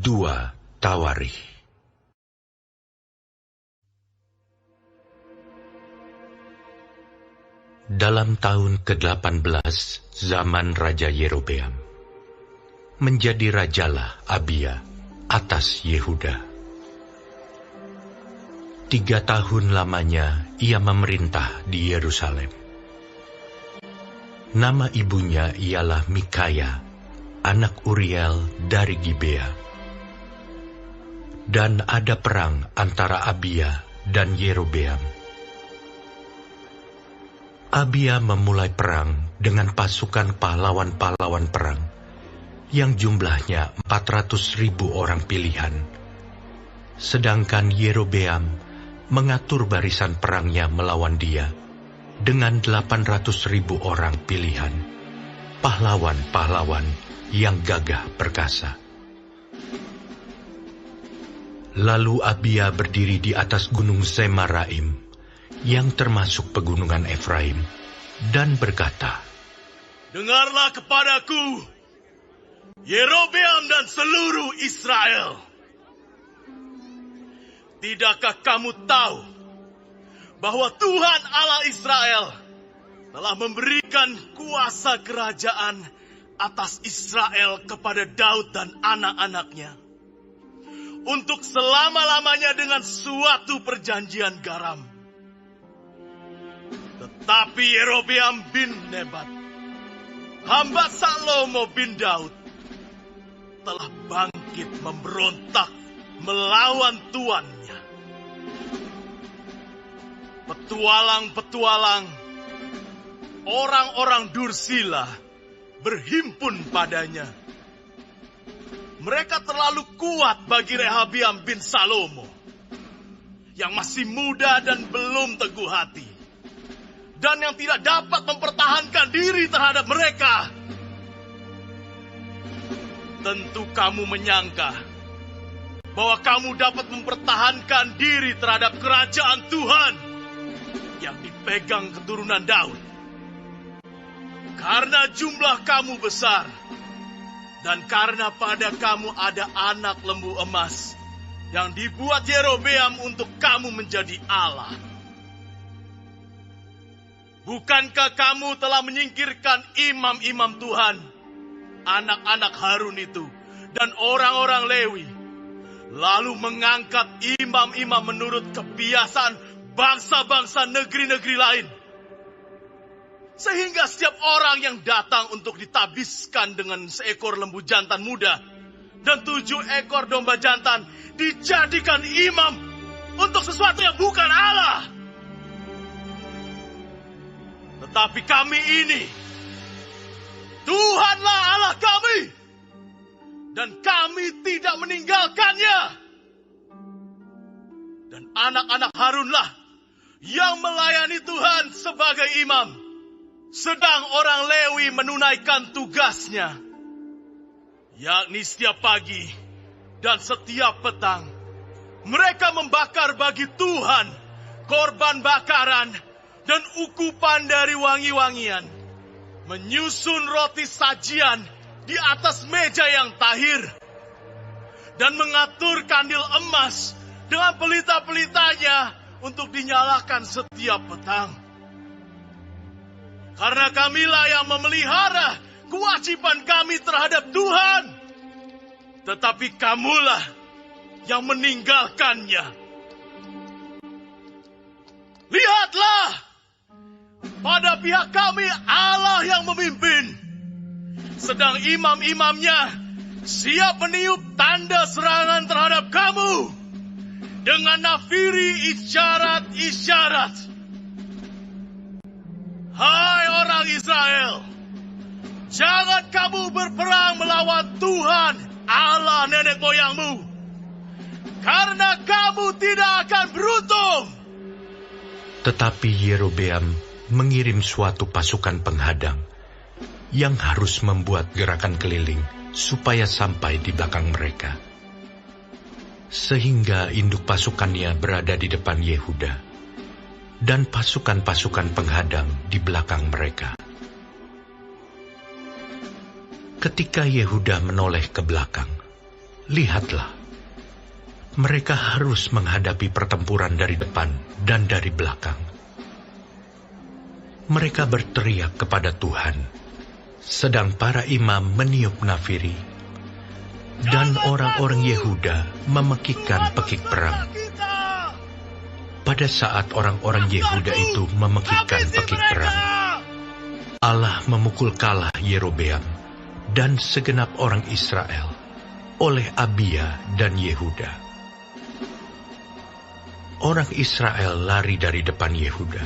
2 Tawarikh. Dalam tahun ke-18 zaman Raja Yerobeam, menjadi rajalah Abia atas Yehuda. 3 tahun lamanya ia memerintah di Yerusalem. Nama ibunya ialah Mikaya, anak Uriel dari Gibea. Dan ada perang antara Abia dan Yerobeam. Abia memulai perang dengan pasukan pahlawan-pahlawan perang yang jumlahnya 400.000 orang pilihan. Sedangkan Yerobeam mengatur barisan perangnya melawan dia dengan 800.000 orang pilihan, pahlawan-pahlawan yang gagah perkasa. Lalu Abia berdiri di atas gunung Zemaraim, yang termasuk pegunungan Efraim, dan berkata, "Dengarlah kepadaku, Yerobeam dan seluruh Israel. Tidakkah kamu tahu bahwa Tuhan Allah Israel telah memberikan kuasa kerajaan atas Israel kepada Daud dan anak-anaknya untuk selama-lamanya dengan suatu perjanjian garam. Tetapi Yerobeam bin Nebat, hamba Salomo bin Daud, telah bangkit memberontak melawan tuannya. Petualang-petualang, orang-orang Dursila berhimpun padanya. Mereka terlalu kuat bagi Rehabiam bin Salomo, yang masih muda dan belum teguh hati, dan yang tidak dapat mempertahankan diri terhadap mereka. Tentu kamu menyangka bahwa kamu dapat mempertahankan diri terhadap kerajaan Tuhan yang dipegang keturunan Daud. Karena jumlah kamu besar, dan karena pada kamu ada anak lembu emas yang dibuat Yerobeam untuk kamu menjadi Allah. Bukankah kamu telah menyingkirkan imam-imam Tuhan, anak-anak Harun itu, dan orang-orang Lewi, lalu mengangkat imam-imam menurut kebiasaan bangsa-bangsa negeri-negeri lain? Sehingga setiap orang yang datang untuk ditabiskan dengan seekor lembu jantan muda dan 7 ekor domba jantan dijadikan imam untuk sesuatu yang bukan Allah. Tetapi kami ini, Tuhanlah Allah kami, dan kami tidak meninggalkannya. Dan anak-anak Harunlah yang melayani Tuhan sebagai imam, sedang orang Lewi menunaikan tugasnya, yakni setiap pagi dan setiap petang mereka membakar bagi Tuhan korban bakaran dan ukupan dari wangi-wangian, menyusun roti sajian di atas meja yang tahir, dan mengatur kandil emas dengan pelita-pelitanya untuk dinyalakan setiap petang. Karena kamilah yang memelihara kewajiban kami terhadap Tuhan, tetapi kamulah yang meninggalkannya. Lihatlah, pada pihak kami Allah yang memimpin, sedang imam-imamnya siap meniup tanda serangan terhadap kamu dengan nafiri isyarat-isyarat. Hai orang Israel, jangan kamu berperang melawan Tuhan Allah nenek moyangmu, karena kamu tidak akan beruntung. Tetapi Yerobeam mengirim suatu pasukan penghadang yang harus membuat gerakan keliling supaya sampai di belakang mereka. Sehingga induk pasukannya berada di depan Yehuda, dan pasukan-pasukan penghadang di belakang mereka. Ketika Yehuda menoleh ke belakang, lihatlah, mereka harus menghadapi pertempuran dari depan dan dari belakang. Mereka berteriak kepada Tuhan, sedang para imam meniup nafiri, dan orang-orang Yehuda memekikkan pekik perang. Pada saat orang-orang Yehuda itu memekikkan pekik perang, Allah memukul kalah Yerobeam dan segenap orang Israel oleh Abia dan Yehuda. Orang Israel lari dari depan Yehuda,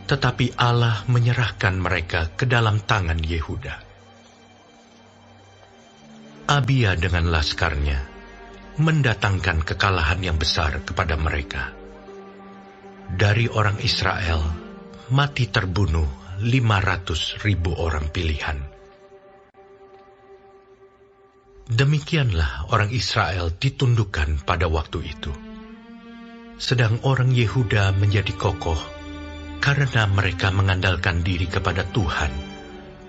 tetapi Allah menyerahkan mereka ke dalam tangan Yehuda. Abia dengan laskarnya mendatangkan kekalahan yang besar kepada mereka. Dari orang Israel mati terbunuh 500.000 orang pilihan. Demikianlah orang Israel ditundukkan pada waktu itu. Sedang orang Yehuda menjadi kokoh karena mereka mengandalkan diri kepada Tuhan,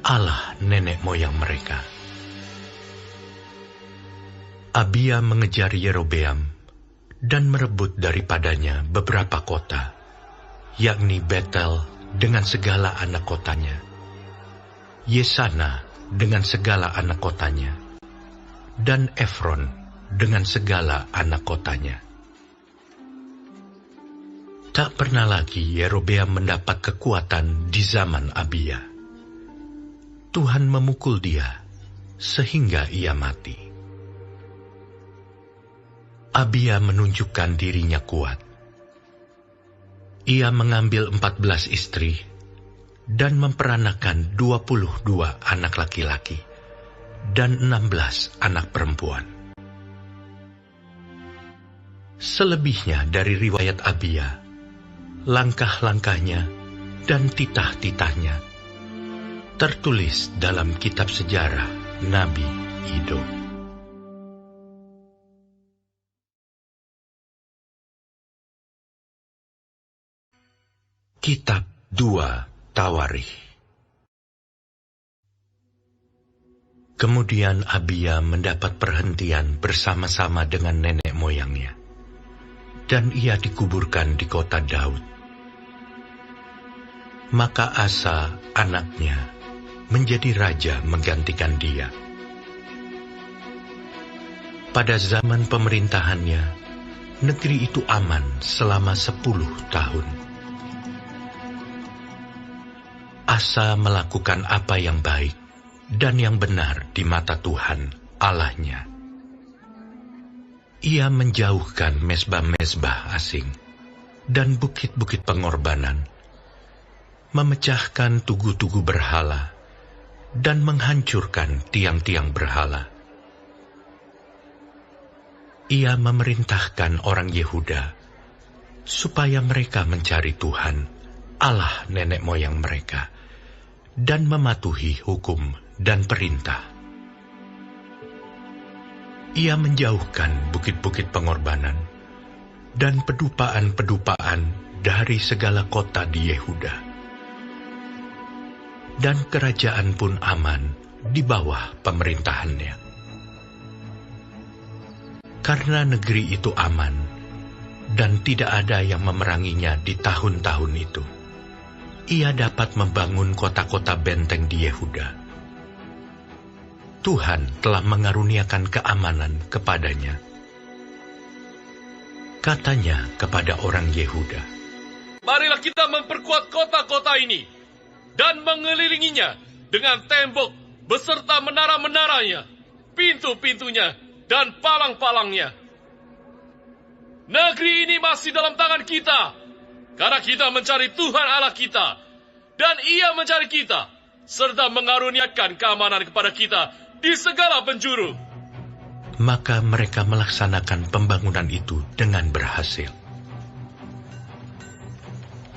Allah nenek moyang mereka. Abia mengejar Yerobeam dan merebut daripadanya beberapa kota, yakni Betel dengan segala anak kotanya, Yesana dengan segala anak kotanya, dan Efron dengan segala anak kotanya. Tak pernah lagi Yerobeam mendapat kekuatan di zaman Abia. Tuhan memukul dia sehingga ia mati. Abia menunjukkan dirinya kuat. Ia mengambil 14 istri dan memperanakan 22 anak laki-laki dan 16 anak perempuan. Selebihnya dari riwayat Abia, langkah-langkahnya dan titah-titahnya tertulis dalam kitab sejarah Nabi Ido. Kitab 2 Tawarikh. Kemudian Abia mendapat perhentian bersama-sama dengan nenek moyangnya, dan ia dikuburkan di kota Daud. Maka Asa, anaknya, menjadi raja menggantikan dia. Pada zaman pemerintahannya, negeri itu aman selama 10 tahun. Asa melakukan apa yang baik dan yang benar di mata Tuhan, Allahnya. Ia menjauhkan mezbah-mezbah asing dan bukit-bukit pengorbanan, memecahkan tugu-tugu berhala, dan menghancurkan tiang-tiang berhala. Ia memerintahkan orang Yehuda supaya mereka mencari Tuhan, Allah nenek moyang mereka, dan mematuhi hukum dan perintah. Ia menjauhkan bukit-bukit pengorbanan dan pedupaan-pedupaan dari segala kota di Yehuda. Dan kerajaan pun aman di bawah pemerintahannya. Karena negeri itu aman dan tidak ada yang memeranginya di tahun-tahun itu, ia dapat membangun kota-kota benteng di Yehuda. Tuhan telah mengaruniakan keamanan kepadanya. Katanya kepada orang Yehuda, "Marilah kita memperkuat kota-kota ini dan mengelilinginya dengan tembok beserta menara-menaranya, pintu-pintunya, dan palang-palangnya. Negeri ini masih dalam tangan kita, karena kita mencari Tuhan Allah kita, dan Ia mencari kita, serta mengaruniakan keamanan kepada kita di segala penjuru." Maka mereka melaksanakan pembangunan itu dengan berhasil.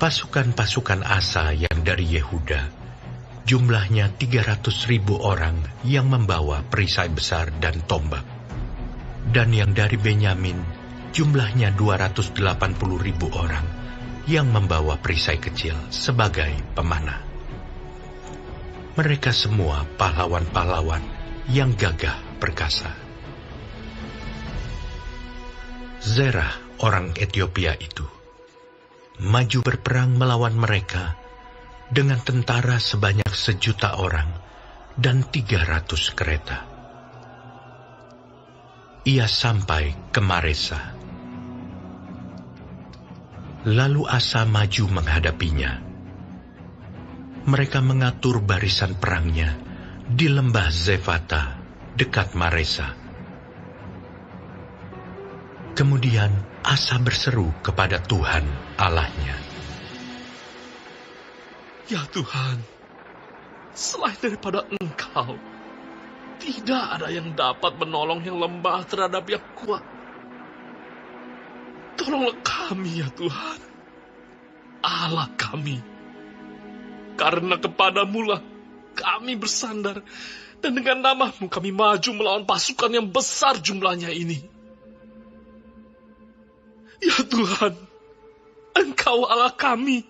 Pasukan-pasukan Asa yang dari Yehuda, jumlahnya 300.000 orang yang membawa perisai besar dan tombak. Dan yang dari Benyamin, jumlahnya 280.000 orang yang membawa perisai kecil sebagai pemanah. Mereka semua pahlawan-pahlawan yang gagah perkasa. Zerah orang Etiopia itu maju berperang melawan mereka dengan tentara sebanyak 1.000.000 orang dan 300 kereta. Ia sampai ke Maresa. Lalu Asa maju menghadapinya. Mereka mengatur barisan perangnya di lembah Zefata dekat Maresa. Kemudian Asa berseru kepada Tuhan Allahnya. Ya Tuhan, selain daripada Engkau, tidak ada yang dapat menolong yang lemah terhadap yang kuat. Tolonglah kami ya Tuhan, Allah kami. Karena kepadamu lah kami bersandar, dan dengan nama-Mu kami maju melawan pasukan yang besar jumlahnya ini. Ya Tuhan, Engkau Allah kami.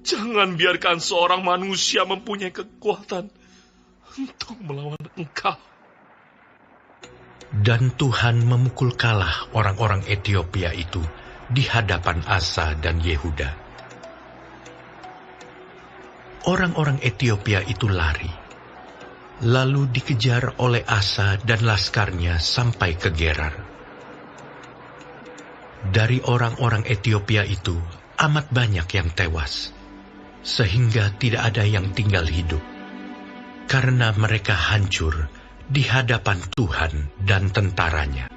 Jangan biarkan seorang manusia mempunyai kekuatan untuk melawan Engkau. Dan Tuhan memukul kalah orang-orang Etiopia itu di hadapan Asa dan Yehuda. Orang-orang Etiopia itu lari, lalu dikejar oleh Asa dan laskarnya sampai ke Gerar. Dari orang-orang Etiopia itu amat banyak yang tewas, sehingga tidak ada yang tinggal hidup, karena mereka hancur di hadapan Tuhan dan tentaranya.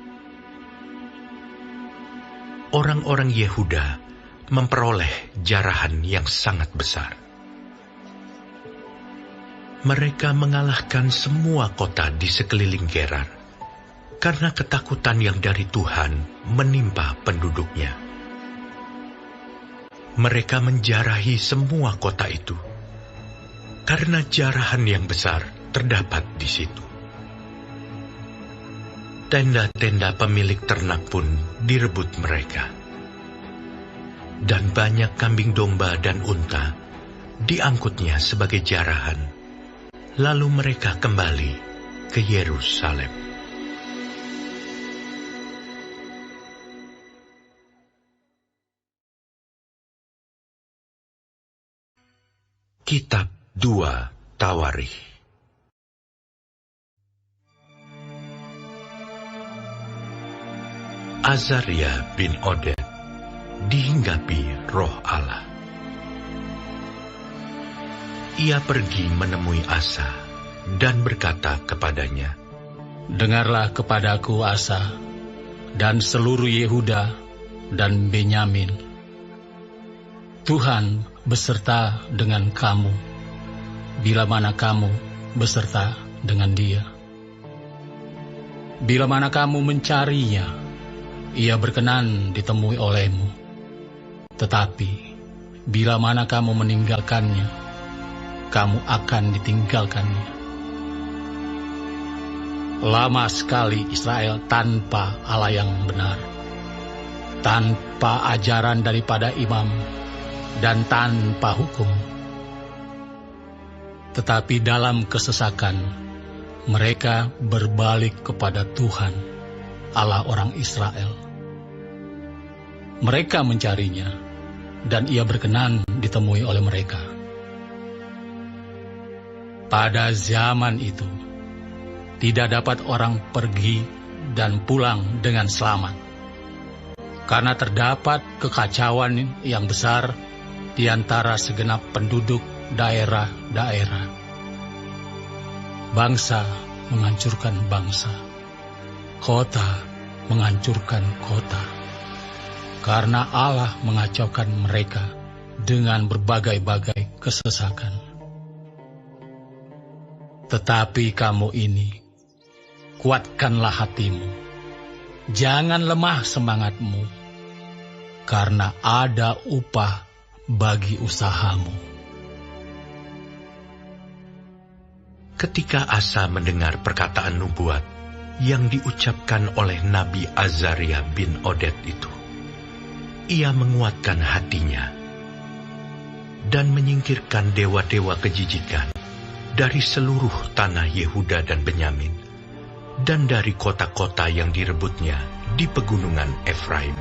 Orang-orang Yehuda memperoleh jarahan yang sangat besar. Mereka mengalahkan semua kota di sekeliling Gerar, karena ketakutan yang dari Tuhan menimpa penduduknya. Mereka menjarahi semua kota itu, karena jarahan yang besar terdapat di situ. Tenda-tenda pemilik ternak pun direbut mereka. Dan banyak kambing domba dan unta diangkutnya sebagai jarahan. Lalu mereka kembali ke Yerusalem. Kitab 2 Tawarikh. Azaria bin Oded dihinggapi roh Allah. Ia pergi menemui Asa dan berkata kepadanya, Dengarlah kepadaku Asa dan seluruh Yehuda dan Benyamin. Tuhan beserta dengan kamu, bila mana kamu beserta dengan Dia. Bila mana kamu mencarinya, Ia berkenan ditemui olehmu. Tetapi bila mana kamu meninggalkannya, kamu akan ditinggalkannya. Lama sekali Israel tanpa Allah yang benar, tanpa ajaran daripada imam, dan tanpa hukum. Tetapi dalam kesesakan, mereka berbalik kepada Tuhan, Allah orang Israel. Mereka mencarinya, dan Ia berkenan ditemui oleh mereka. Pada zaman itu, tidak dapat orang pergi dan pulang dengan selamat, karena terdapat kekacauan yang besar di antara segenap penduduk daerah-daerah. Bangsa menghancurkan bangsa, kota menghancurkan kota, karena Allah mengacaukan mereka dengan berbagai-bagai kesesakan. Tetapi kamu ini, kuatkanlah hatimu, jangan lemah semangatmu, karena ada upah bagi usahamu. Ketika Asa mendengar perkataan nubuat yang diucapkan oleh Nabi Azaria bin Oded itu, ia menguatkan hatinya dan menyingkirkan dewa-dewa kejijikan dari seluruh tanah Yehuda dan Benyamin, dan dari kota-kota yang direbutnya di pegunungan Efraim.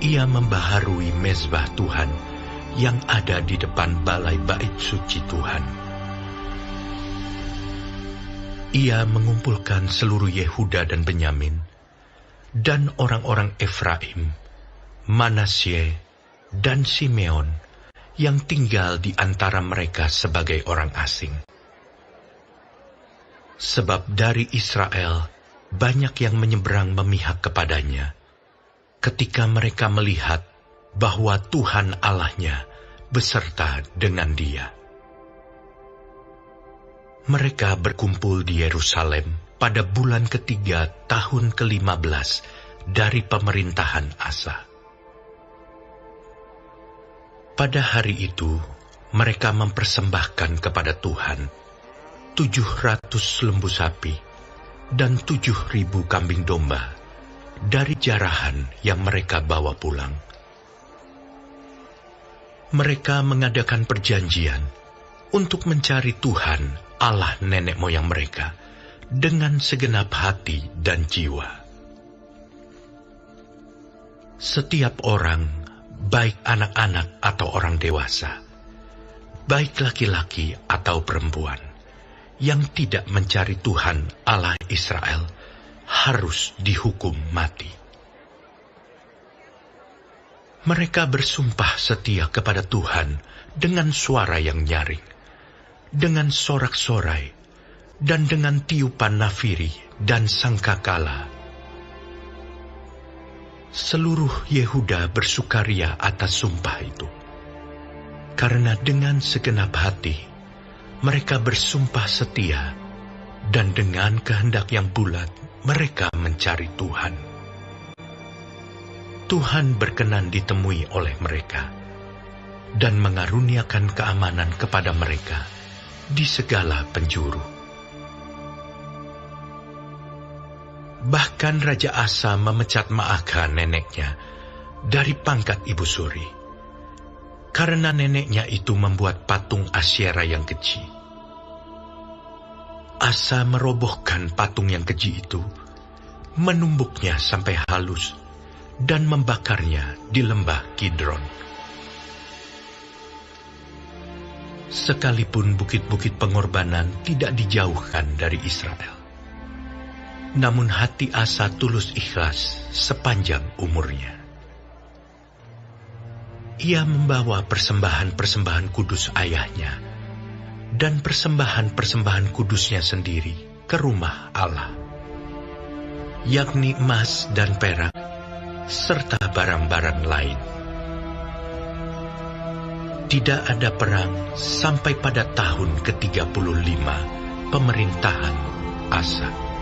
Ia membaharui mezbah Tuhan yang ada di depan balai bait suci Tuhan. Ia mengumpulkan seluruh Yehuda dan Benyamin, dan orang-orang Efraim, Manasye, dan Simeon yang tinggal di antara mereka sebagai orang asing. Sebab dari Israel banyak yang menyeberang memihak kepadanya, ketika mereka melihat bahwa Tuhan Allahnya beserta dengan dia. Mereka berkumpul di Yerusalem pada bulan ketiga tahun ke-15 dari pemerintahan Asa. Pada hari itu, mereka mempersembahkan kepada Tuhan 700 lembu sapi dan 7.000 kambing domba dari jarahan yang mereka bawa pulang. Mereka mengadakan perjanjian untuk mencari Tuhan Allah nenek moyang mereka dengan segenap hati dan jiwa. Setiap orang, baik anak-anak atau orang dewasa, baik laki-laki atau perempuan, yang tidak mencari Tuhan Allah Israel harus dihukum mati. Mereka bersumpah setia kepada Tuhan dengan suara yang nyaring, dengan sorak-sorai, dan dengan tiupan nafiri dan sangkakala. Seluruh Yehuda bersukaria atas sumpah itu, karena dengan segenap hati mereka bersumpah setia, dan dengan kehendak yang bulat mereka mencari Tuhan. Tuhan berkenan ditemui oleh mereka, dan mengaruniakan keamanan kepada mereka di segala penjuru. Bahkan Raja Asa memecat Maakah neneknya dari pangkat ibu suri, karena neneknya itu membuat patung Asyera yang keji. Asa merobohkan patung yang keji itu, menumbuknya sampai halus, dan membakarnya di lembah Kidron. Sekalipun bukit-bukit pengorbanan tidak dijauhkan dari Israel, namun hati Asa tulus ikhlas sepanjang umurnya. Ia membawa persembahan-persembahan kudus ayahnya dan persembahan-persembahan kudusnya sendiri ke rumah Allah, yakni emas dan perak, serta barang-barang lain. Tidak ada perang sampai pada tahun ke-35 pemerintahan Asa.